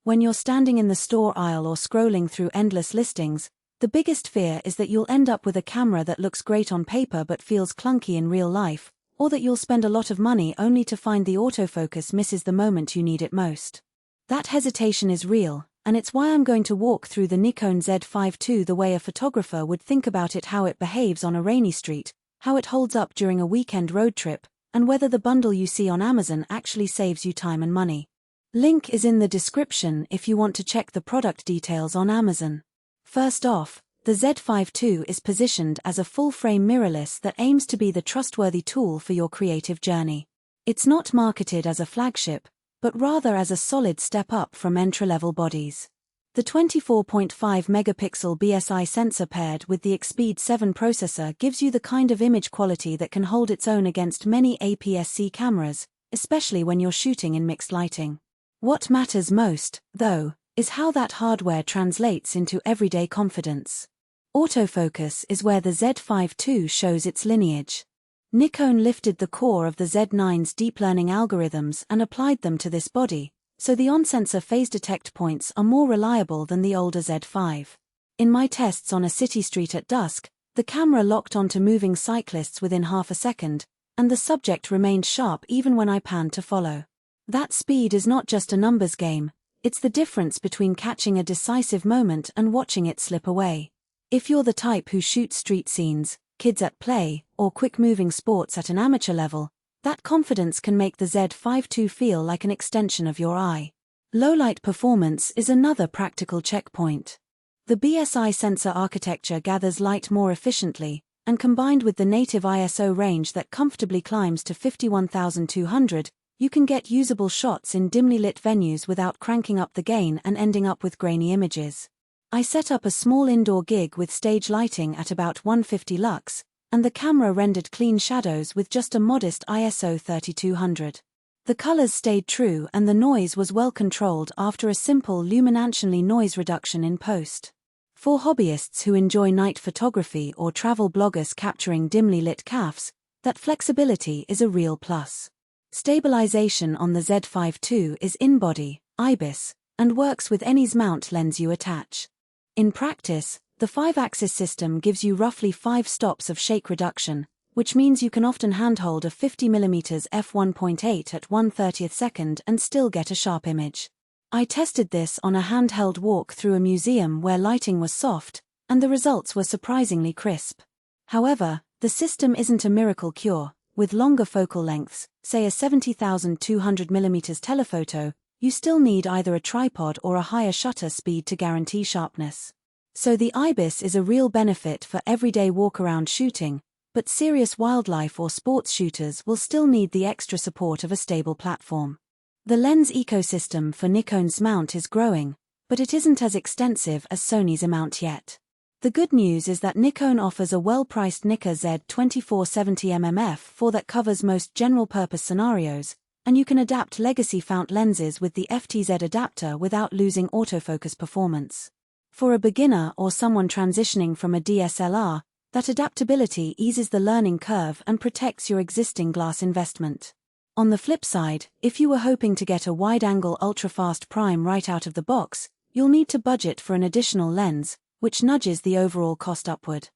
When you're standing in the store aisle or scrolling through endless listings, the biggest fear is that you'll end up with a camera that looks great on paper but feels clunky in real life, or that you'll spend a lot of money only to find the autofocus misses the moment you need it most. That hesitation is real, and it's why I'm going to walk through the Nikon Z5 II the way a photographer would think about it: how it behaves on a rainy street, how it holds up during a weekend road trip, and whether the bundle you see on Amazon actually saves you time and money. Link is in the description if you want to check the product details on Amazon. First off, the Z5 II is positioned as a full-frame mirrorless that aims to be the trustworthy tool for your creative journey. It's not marketed as a flagship, but rather as a solid step up from entry-level bodies. The 24.5 megapixel BSI sensor paired with the EXPEED 7 processor gives you the kind of image quality that can hold its own against many APS-C cameras, especially when you're shooting in mixed lighting. What matters most, though, is how that hardware translates into everyday confidence. Autofocus is where the Z5 II shows its lineage. Nikon lifted the core of the Z9's deep learning algorithms and applied them to this body, so the on-sensor phase detect points are more reliable than the older Z5. In my tests on a city street at dusk, the camera locked onto moving cyclists within half a second, and the subject remained sharp even when I panned to follow. That speed is not just a numbers game, it's the difference between catching a decisive moment and watching it slip away. If you're the type who shoots street scenes, kids at play, or quick-moving sports at an amateur level, that confidence can make the Z5 II feel like an extension of your eye. Low-light performance is another practical checkpoint. The BSI sensor architecture gathers light more efficiently, and combined with the native ISO range that comfortably climbs to 51,200, you can get usable shots in dimly lit venues without cranking up the gain and ending up with grainy images. I set up a small indoor gig with stage lighting at about 150 lux, and the camera rendered clean shadows with just a modest ISO 3200. The colors stayed true and the noise was well controlled after a simple luminancely noise reduction in post. For hobbyists who enjoy night photography or travel bloggers capturing dimly lit cafes, that flexibility is a real plus. Stabilization on the Z5 II is in-body, IBIS, and works with any mount lens you attach. In practice, the 5-axis system gives you roughly 5 stops of shake reduction, which means you can often handhold a 50mm f1.8 at 1/30th second and still get a sharp image. I tested this on a handheld walk through a museum where lighting was soft, and the results were surprisingly crisp. However, the system isn't a miracle cure. With longer focal lengths, say a 70,200mm telephoto, you still need either a tripod or a higher shutter speed to guarantee sharpness. So the IBIS is a real benefit for everyday walk-around shooting, but serious wildlife or sports shooters will still need the extra support of a stable platform. The lens ecosystem for Nikon's mount is growing, but it isn't as extensive as Sony's mount yet. The good news is that Nikon offers a well-priced Nikon Z2470mm that covers most general-purpose scenarios, and you can adapt legacy fount lenses with the FTZ adapter without losing autofocus performance. For a beginner or someone transitioning from a DSLR, that adaptability eases the learning curve and protects your existing glass investment. On the flip side, if you were hoping to get a wide-angle ultra-fast prime right out of the box, you'll need to budget for an additional lens, which nudges the overall cost upward.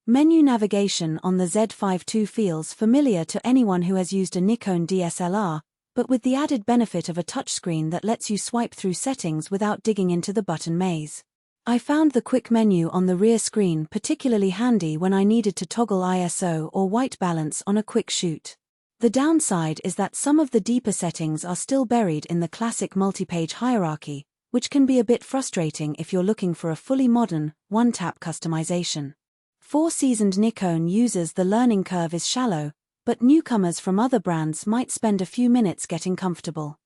Menu navigation on the Z5 II feels familiar to anyone who has used a Nikon DSLR, but with the added benefit of a touchscreen that lets you swipe through settings without digging into the button maze. I found the quick menu on the rear screen particularly handy when I needed to toggle ISO or white balance on a quick shoot. The downside is that some of the deeper settings are still buried in the classic multi-page hierarchy, which can be a bit frustrating if you're looking for a fully modern, one-tap customization. For seasoned Nikon users, the learning curve is shallow, but newcomers from other brands might spend a few minutes getting comfortable.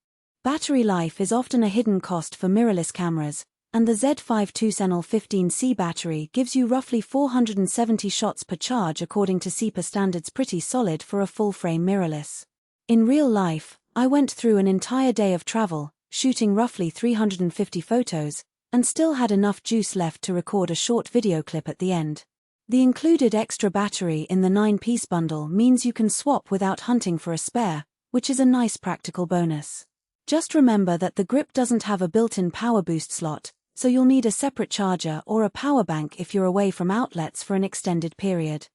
Battery life is often a hidden cost for mirrorless cameras, and the Z5 II Senel 15C battery gives you roughly 470 shots per charge according to CEPA standards, pretty solid for a full-frame mirrorless. In real life, I went through an entire day of travel, shooting roughly 350 photos, and still had enough juice left to record a short video clip at the end. The included extra battery in the 9-piece bundle means you can swap without hunting for a spare, which is a nice practical bonus. Just remember that the grip doesn't have a built-in power boost slot, so you'll need a separate charger or a power bank if you're away from outlets for an extended period.